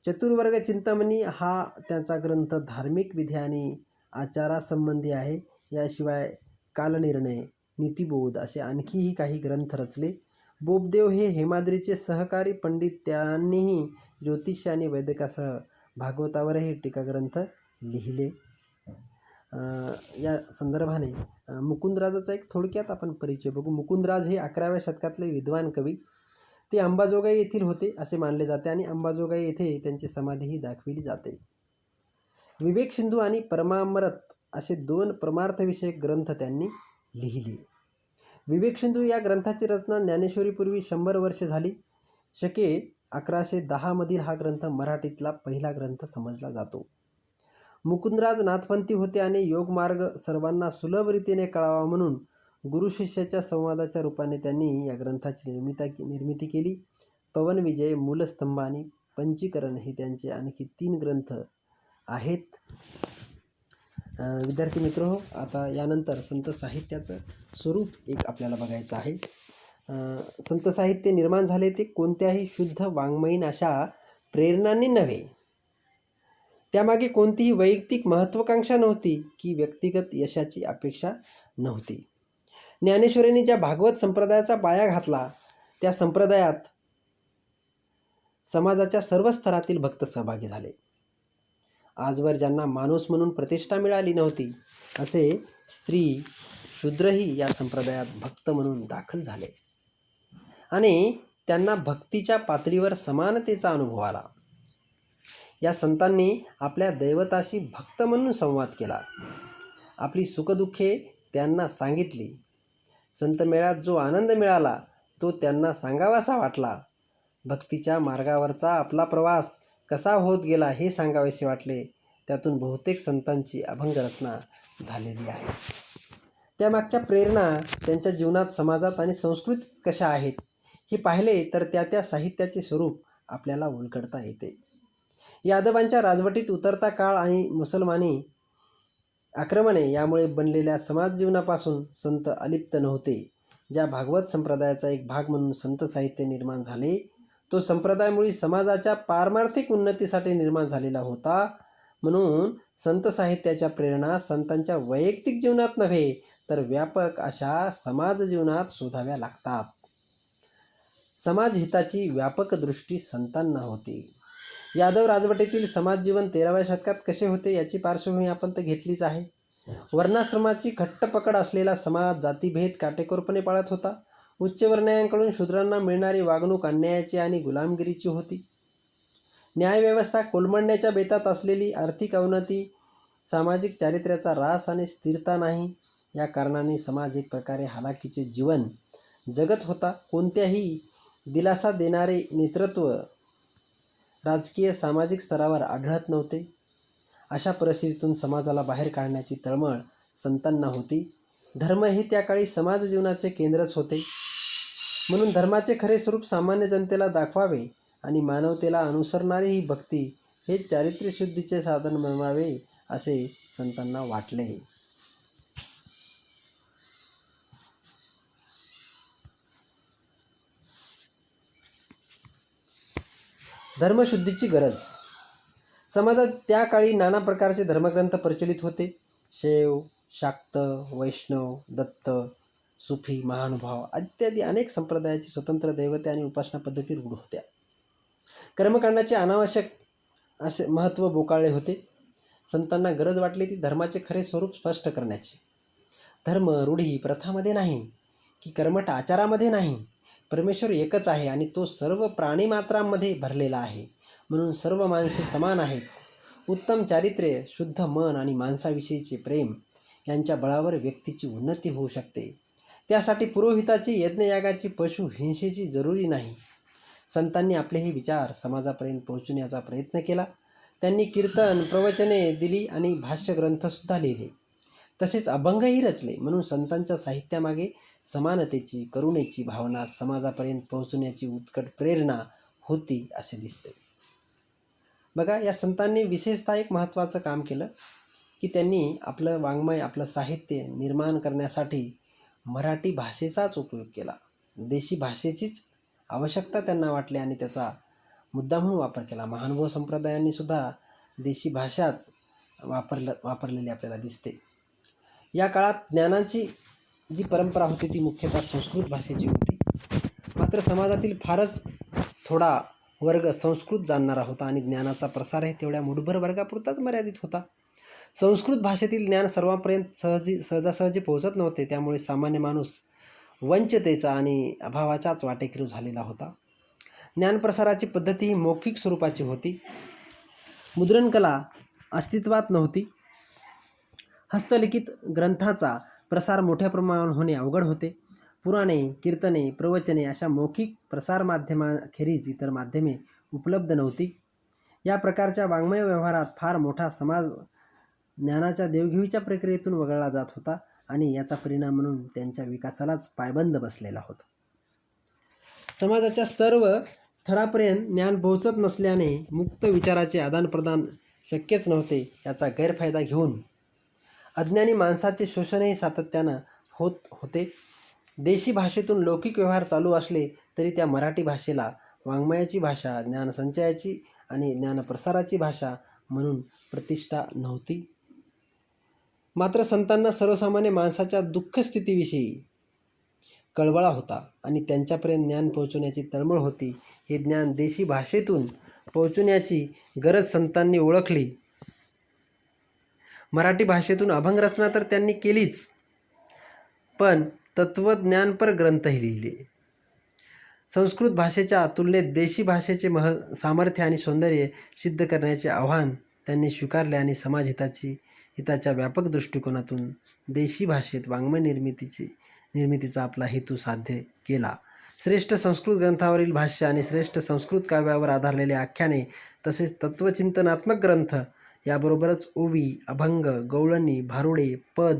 चतुर्वर्ग चिंतामणी हा त्याचा ग्रंथ धार्मिक विधी आणि आचारासंबंधी आहे. याशिवाय कालनिर्णय, नीतिबोध असे आणखीही काही ग्रंथ रचले. बोबदेव हे हेमाद्रीचे सहकारी पंडित. त्यांनीही ज्योतिष आणि वैदिकासह भागवतावरही टीकाग्रंथ लिहिले. या संदर्भाने मुकुंदराजाचा एक थोडक्यात आपण परिचय बघू. मुकुंदराज हे 11व्या शतकातले विद्वान कवी. ते अंबाजोगाई येथील होते असे मानले जाते आणि अंबाजोगाई येथे त्यांची समाधीही दाखविली जाते. विवेक सिंधू आणि परमामृत असे 2 परमार्थविषयक ग्रंथ त्यांनी लिहिले. विवेक सिंधू या ग्रंथाची रचना ज्ञानेश्वरीपूर्वी 100 वर्षे झाली. शके 1110 मधील हा ग्रंथ मराठीतला पहिला ग्रंथ समजला जातो. मुकुंदराज नाथपंथी होते आणि योगमार्ग सर्वांना सुलभ रीतीने कळावा म्हणून गुरुशिष्याच्या संवादाच्या रूपाने त्यांनी या ग्रंथाची निर्मिती केली. पवनविजय, मूलस्तंभ आणि पंचीकरण हे त्यांचे आणखी 3 ग्रंथ आहेत. विद्यार्थी मित्र हो, आता यानंतर संत साहित्याचं स्वरूप एक आपल्याला बघायचं आहे. संत साहित्य निर्माण झाले ते कोणत्याही शुद्ध वाङ्मयीन अशा प्रेरणांनी नव्हे. त्यामागे कोणतीही वैयक्तिक महत्त्वाकांक्षा नव्हती की व्यक्तिगत यशाची अपेक्षा नव्हती. ज्ञानेश्वरांनी ज्या भागवत संप्रदायाचा पाया घातला त्या संप्रदायात समाजाच्या सर्व स्तरातील भक्त सहभागी झाले. आजवर ज्यांना माणूस म्हणून प्रतिष्ठा मिळाली नव्हती असे स्त्री शूद्रही या संप्रदायात भक्त म्हणून दाखल झाले आणि त्यांना भक्तीच्या पातळीवर समानतेचा अनुभव आला. या संतांनी आपल्या दैवताशी भक्त म्हणून संवाद केला. आपली सुखदुःखे त्यांना सांगितली. संतमेळ्यात जो आनंद मिळाला तो त्यांना सांगावासा वाटला. भक्तीच्या मार्गावरचा आपला प्रवास कसा होत गेला हे सांगावेसे वाटले. त्यातून बहुतेक संतांची अभंग रचना झालेली आहे. त्यामागच्या प्रेरणा त्यांच्या जीवनात, समाजात आणि संस्कृतीत कशा आहेत हे पाहिले तर त्या साहित्याचे स्वरूप आपल्याला उलगडता येते. यादवांच्या राजवटीत उतरता काळ आणि मुसलमानी आक्रमणे यामुळे बनलेल्या समाज जीवनापासून संत अलिप्त नव्हते. ज्या भागवत संप्रदायाचा एक भाग म्हणून संत साहित्य निर्माण झाले तो संप्रदाय मुळी समाजाच्या पारमार्थिक उन्नतीसाठी निर्माण झालेला होता. म्हणून संत साहित्याच्या प्रेरणा संतांच्या वैयक्तिक जीवनात नव्हे तर व्यापक अशा समाज जीवनात शोधाव्या लागतात. समाजहिताची व्यापक दृष्टी संतांना होती. यादव राजवटीतील समाजजीवन 13व्या शतकात कसे होते याची पार्श्वभूमी आपण तर घेतलीच आहे. वर्णाश्रमाची घट्ट पकड असलेला समाज जातीभेद काटेकोरपणे पाळत होता. उच्चवर्णीयांकडून शूद्रांना मिळणारी वागणूक अन्यायाची आणि गुलामगिरीची होती. न्यायव्यवस्था कोलमडण्याच्या बेतात असलेली, आर्थिक अवनती, सामाजिक चारित्र्याचा ऱ्हास आणि स्थिरता नाही. या कारणाने समाज एक प्रकारे हालाकीचे जीवन जगत होता. कोणत्याही दिलासा देणारे नेतृत्व राजकीय सामाजिक स्तरावर आढळत नव्हते. अशा परिस्थितीतून समाजाला बाहेर काढण्याची तळमळ संतांना होती. धर्म हे त्या काळी समाज जीवनाचे केंद्रच होते. म्हणून धर्माचे खरे स्वरूप सामान्य जनतेला दाखवावे आणि मानवतेला अनुसरणारी ही भक्ती हे चारित्र्यशुद्धीचे साधन बनवावे असे संतांना वाटले. धर्मशुद्धीची गरज. समाजात त्या काळी नाना प्रकारचे धर्मग्रंथ प्रचलित होते. शैव, शाक्त, वैष्णव, दत्त, सुफी, महानुभाव इत्यादी अनेक संप्रदायाची स्वतंत्र दैवते आणि उपासना पद्धती रूढ होत्या. कर्मकांडाचे अनावश्यक असे महत्त्व बोकाळले होते. संतांना गरज वाटली ती धर्माचे खरे स्वरूप स्पष्ट करण्याची. धर्म रूढी प्रथामध्ये नाही की कर्मठ आचारामध्ये नाही. परमेश्वर एकच आहे आणि तो सर्व प्राणीमात्रांमध्ये भरलेला आहे. म्हणून सर्व माणसे समान आहेत. उत्तम चारित्र्य, शुद्ध मन आणि माणसाविषयीचे प्रेम यांच्या बळावर व्यक्तीची उन्नती होऊ शकते. त्यासाठी पुरोहिताची, यज्ञयागाची, पशु हिंसेची जरुरी नाही. संतांनी आपले हे विचार समाजापर्यंत पोहोचवण्याचा प्रयत्न केला. त्यांनी कीर्तन, प्रवचने दिली आणि भाष्यग्रंथसुद्धा लिहिले. तसेच अभंगही रचले. म्हणून संतांच्या साहित्यामागे समानतेची, करुणेची भावना समाजापर्यंत पोहोचवण्याची उत्कट प्रेरणा होती असे दिसते. बघा, या संतांनी विशेषतः एक महत्त्वाचं काम केलं की त्यांनी आपलं वाङ्मय, आपलं साहित्य निर्माण करण्यासाठी मराठी भाषेचाच उपयोग केला. देशी भाषेचीच आवश्यकता त्यांना वाटली आणि त्याचा मुद्दा म्हणून वापर केला. महानुभाव संप्रदायांनी सुद्धा देशी भाषाच वापरलेली आपल्याला दिसते. या काळात ज्ञानाची जी परंपरा होती ती मुख्यतः संस्कृत भाषेची होती. मात्र समाजातील फारच थोडा वर्ग संस्कृत जाणणारा होता आणि ज्ञानाचा प्रसार हे तेवढ्या मुठभर वर्गापुरताच मर्यादित होता. संस्कृत भाषेतील ज्ञान सर्वांपर्यंत सहजासहजी पोहोचत नव्हते. त्यामुळे सामान्य माणूस वंचितेचा आणि अभावाचाच वाटेकरू झालेला होता. ज्ञानप्रसाराची पद्धती ही मौखिक स्वरूपाची होती. मुद्रणकला अस्तित्वात नव्हती. हस्तलिखित ग्रंथाचा प्रसार मोठ्या प्रमाणावर होणे अवघड होते. पुराणे, कीर्तने, प्रवचने अशा मौखिक प्रसारमाध्यमांखेरीज इतर माध्यमे उपलब्ध नव्हती. या प्रकारच्या वाङ्मय व्यवहारात फार मोठा समाज ज्ञानाच्या देवघेवीच्या प्रक्रियेतून वगळला जात होता आणि याचा परिणाम म्हणून त्यांच्या विकासालाच पायबंद बसलेला होता. समाजाच्या सर्व थरापर्यंत ज्ञान पोहोचत नसल्याने मुक्त विचाराचे आदानप्रदान शक्यच नव्हते. याचा गैरफायदा घेऊन अज्ञानी माणसाचे शोषणही सातत्यानं होत होते. देशी भाषेतून लौकिक व्यवहार चालू असले तरी त्या मराठी भाषेला वाङ्मयाची भाषा, ज्ञानसंचयाची आणि ज्ञानप्रसाराची भाषा म्हणून प्रतिष्ठा नव्हती. मात्र संतांना सर्वसामान्य माणसाच्या दुःखस्थितीविषयी कळवळा होता आणि त्यांच्यापर्यंत ज्ञान पोहोचवण्याची तळमळ होती. हे ज्ञान देशी भाषेतून पोहोचवण्याची गरज संतांनी ओळखली. मराठी भाषेतून अभंगरचना तर त्यांनी केलीच, पण तत्त्वज्ञानपर ग्रंथही लिहिले. संस्कृत भाषेच्या तुलनेत देशी भाषेचे सामर्थ्य आणि सौंदर्य सिद्ध करण्याचे आव्हान त्यांनी स्वीकारले आणि हिताच्या व्यापक दृष्टिकोनातून देशी भाषेत वाङ्मय निर्मितीचा आपला हेतू साध्य केला. श्रेष्ठ संस्कृत ग्रंथावरील भाष्य आणि श्रेष्ठ संस्कृत काव्यावर आधारलेले आख्याने तसेच तत्त्वचिंतनात्मक ग्रंथ याबरोबरच ओवी, अभंग, गवळणी, भारुडे, पद,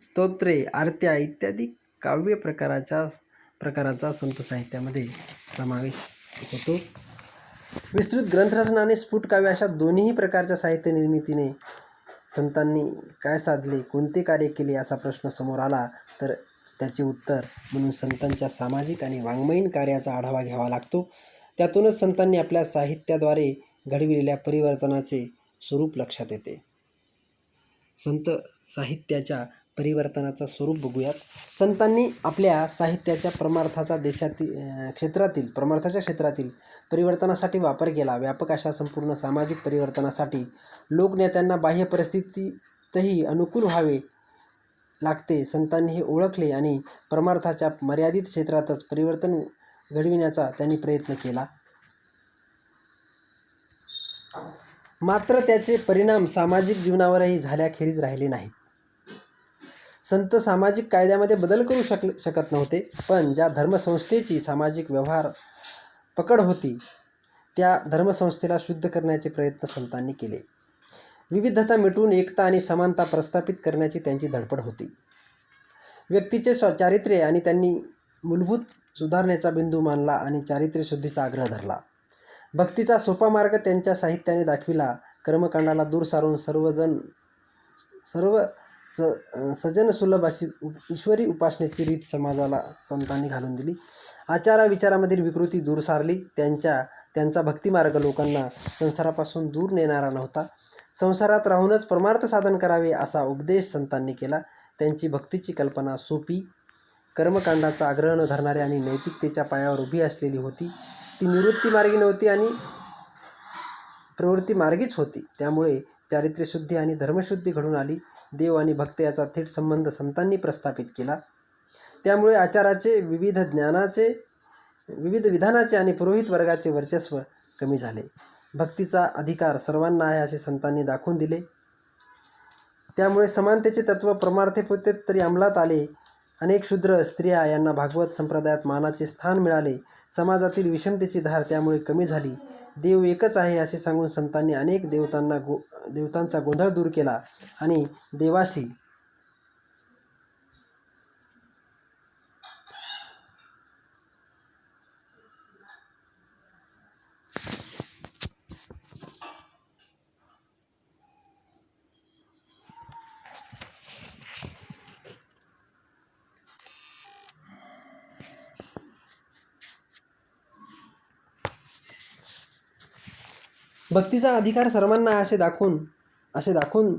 स्तोत्रे, आरत्या इत्यादी काव्य प्रकाराचा संत साहित्यामध्ये समावेश होतो. विस्तृत ग्रंथरचना आणि स्फुट काव्य अशा दोन्ही प्रकारच्या साहित्य निर्मितीने संतांनी काय साधले, कोणते कार्य केले असा प्रश्न समोर आला तर त्याचे उत्तर म्हणून संतांच्या सामाजिक आणि वाङ्मयीन कार्याचा आढावा घ्यावा लागतो. त्यातूनच संतांनी आपल्या साहित्याद्वारे घडविलेल्या परिवर्तनाचे स्वरूप लक्षात येते. संत साहित्याच्या परिवर्तनाचा स्वरूप बघूयात. संतांनी आपल्या साहित्याच्या परमार्थाच्या क्षेत्रातील परिवर्तनासाठी वापर केला. व्यापक अशा संपूर्ण सामाजिक परिवर्तनासाठी लोकनेत्यांना बाह्य परिस्थितीतही अनुकूल व्हावे लागते. संतांनी हे ओळखले आणि परमार्थाच्या मर्यादित क्षेत्रातच परिवर्तन घडविण्याचा त्यांनी प्रयत्न केला. मात्र त्याचे परिणाम सामाजिक जीवनावरही झाल्याखेरीज राहिले नाहीत. संत सामाजिक कायद्यामध्ये बदल करू शकत नव्हते, पण ज्या धर्मसंस्थेची सामाजिक व्यवहार पकड होती त्या धर्मसंस्थेला शुद्ध करण्याचे प्रयत्न संतांनी केले. विविधता मिटवून एकता आणि समानता प्रस्थापित करण्याची त्यांची धडपड होती. व्यक्तीचे चारित्र्य आणि त्यांनी मूलभूत सुधारणेचा बिंदू मानला आणि चारित्र्य शुद्धीचा आग्रह धरला. भक्तीचा सोपा मार्ग त्यांच्या साहित्याने दाखविला. कर्मकांडाला दूर सारून सजन सुलभ अशी ईश्वरी उपासनेची रीत समाजाला संतांनी घालून दिली. आचारविचारामधील विकृती दूर सारली. त्यांचा भक्तिमार्ग लोकांना संसारापासून दूर नेणारा नव्हता. संसारात राहूनच परमार्थ साधन करावे असा उपदेश संतांनी केला. त्यांची भक्तीची कल्पना सोपी, कर्मकांडाचा आग्रह न धरणारी आणि नैतिकतेच्या पायावर उभी असलेली होती. ती निवृत्तीमार्गी नव्हती आणि प्रवृत्तीमार्गीच होती. त्यामुळे चारित्र्यशुद्धी आणि धर्मशुद्धी घडून आली. देव आणि भक्त याचा थेट संबंध संतांनी प्रस्थापित केला. त्यामुळे आचाराचे, विविध विधानाचे आणि पुरोहित वर्गाचे वर्चस्व कमी झाले. भक्तीचा अधिकार सर्वांना आहे असे संतांनी दाखवून दिले. त्यामुळे समानतेचे तत्त्व परमार्थेपुरते तरी अंमलात आले. अनेक शूद्र स्त्रिया यांना भागवत संप्रदायात मानाचे स्थान मिळाले. समाजातील विषमतेची धार त्यामुळे कमी झाली. देव एकच आहे असे सांगून संतांनी अनेक देवतांचा गोंधळ दूर केला आणि देवाशी भक्तीचा अधिकार सर्वांना असे दाखवून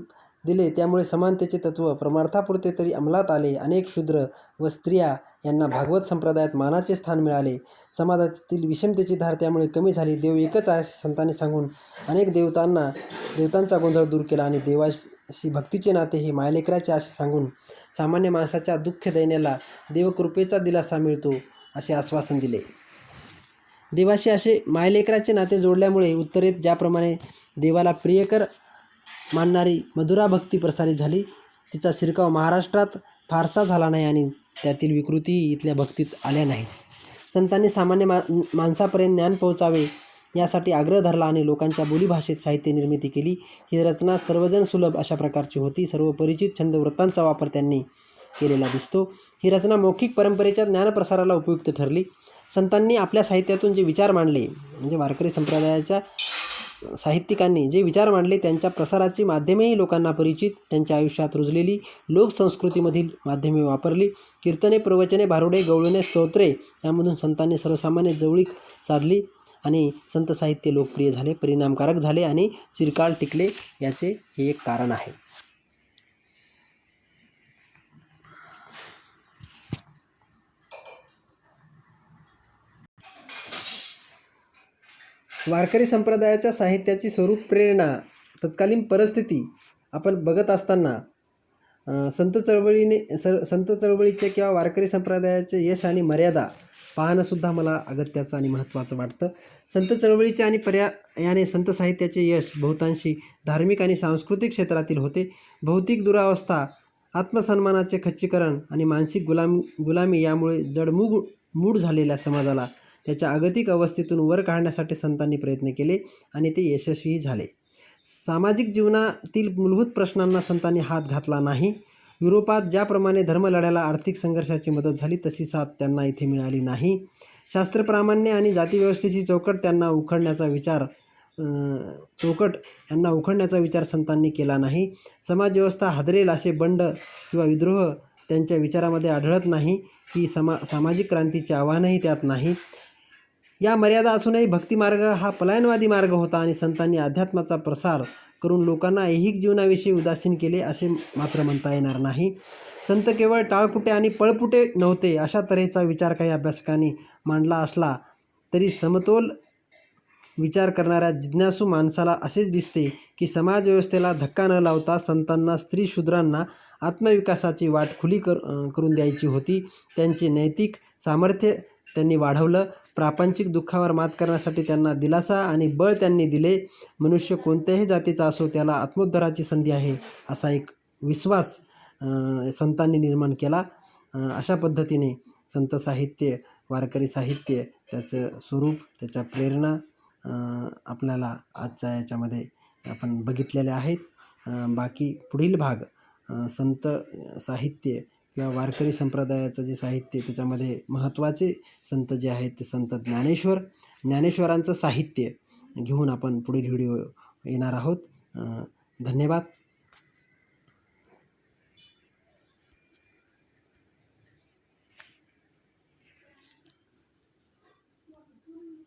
दिले. त्यामुळे समानतेचे तत्त्व परमार्थापुरते तरी अंमलात आले. अनेक शूद्र व स्त्रिया यांना भागवत संप्रदायात मानाचे स्थान मिळाले. समाजातील विषमतेची धार त्यामुळे कमी झाली. देव एकच आहे असे संतांनी सांगून अनेक देवतांचा गोंधळ दूर केला आणि देवाशी भक्तीचे नाते हे मायलेकराचे असे सांगून सामान्य माणसाच्या दुःख दैन्याला देवकृपेचा दिलासा मिळतो असे आश्वासन दिले. देवाशी असे मायलेकराचे नाते जोडल्यामुळे उत्तरेत ज्याप्रमाणे देवाला प्रियकर मानणारी मधुरा भक्ती प्रसारित झाली, तिचा शिरकाव महाराष्ट्रात फारसा झाला नाही आणि त्यातील विकृतीही इथल्या भक्तीत आल्या नाहीत. संतांनी सामान्य माणसापर्यंत ज्ञान पोहोचावे यासाठी आग्रह धरला आणि लोकांच्या बोलीभाषेत साहित्य निर्मिती केली. ही रचना सर्वजन सुलभ अशा प्रकारची होती. सर्व परिचित छंद वृत्तांचा वापर त्यांनी केलेला दिसतो. ही रचना मौखिक परंपरेच्या ज्ञानप्रसाराला उपयुक्त ठरली. संतांनी आपल्या साहित्यातून जे विचार मांडले म्हणजे वारकरी संप्रदायाच्या साहित्यिकांनी जे विचार मांडले त्यांच्या प्रसाराची माध्यमेही लोकांना परिचित, त्यांच्या आयुष्यात रुजलेली लोकसंस्कृतीमधील माध्यमे वापरली. कीर्तने, प्रवचने, भारुडे, गवळणे, स्तोत्रे यामधून संतांनी सर्वसामान्य जवळीक साधली आणि संत साहित्य लोकप्रिय झाले, परिणामकारक झाले आणि चिरकाल टिकले. याचे हे एक कारण आहे. वारकरी संप्रदायाच्या साहित्याची स्वरूप, प्रेरणा, तत्कालीन परिस्थिती आपण बघत असताना संत चळवळीचे किंवा वारकरी संप्रदायाचे यश आणि मर्यादा पाहणंसुद्धा मला अगत्याचं आणि महत्त्वाचं वाटतं. संत चळवळीचे आणि पर्यायाने संत साहित्याचे यश बहुतांशी धार्मिक आणि सांस्कृतिक क्षेत्रातील होते. भौतिक दुरावस्था, आत्मसन्मानाचे खच्चीकरण आणि मानसिक गुलामी यामुळे मूड झालेल्या समाजाला त्याच्या अगतिक अवस्थेतून वर काढण्यासाठी संतांनी प्रयत्न केले आणि ते यशस्वीही झाले. सामाजिक जीवनातील मूलभूत प्रश्नांना संतांनी हात घातला नाही. युरोपात ज्याप्रमाणे धर्मलढ्याला आर्थिक संघर्षाची मदत झाली तशी साथ त्यांना इथे मिळाली नाही. शास्त्रप्रामाण्य आणि जातीव्यवस्थेची चौकट यांना उखडण्याचा विचार संतांनी केला नाही. समाजव्यवस्था हादरेल असे बंड किंवा विद्रोह त्यांच्या विचारामध्ये आढळत नाही की सामाजिक क्रांतीचे आव्हानही त्यात नाही. या मर्यादा असूनही भक्तिमार्ग हा पलायनवादी मार्ग होता आणि संतांनी अध्यात्माचा प्रसार करून लोकांना ऐहिक जीवनाविषयी उदासीन केले असे मात्र म्हणता येणार नाही. संत केवळ टाळपुटे आणि पळपुटे नव्हते अशा तऱ्हेचा विचार काही अभ्यासकांनी मांडला असला तरी समतोल विचार करणाऱ्या जिज्ञासू माणसाला असेच दिसते की समाजव्यवस्थेला धक्का न लावता संतांना स्त्री शूद्रांना आत्मविकासाची वाट खुली करून द्यायची होती. त्यांचे नैतिक सामर्थ्य त्यांनी वाढवलं. प्रापंचिक दुःखावर मात करण्यासाठी त्यांना दिलासा आणि बळ त्यांनी दिले. मनुष्य कोणत्याही जातीचा असो त्याला आत्मोद्धाराची संधी आहे असा एक विश्वास संतांनी निर्माण केला. अशा पद्धतीने संत साहित्य, वारकरी साहित्य, त्याचं स्वरूप, त्याच्या प्रेरणा आपल्याला आजच्या याच्यामध्ये आपण बघितलेले आहेत. बाकी पुढील भाग संत साहित्य किंवा वारकरी संप्रदायाचं जे साहित्य त्याच्यामध्ये महत्त्वाचे संत जे आहेत ते संत ज्ञानेश्वरांचं साहित्य घेऊन आपण पुढील व्हिडिओ येणार आहोत. धन्यवाद.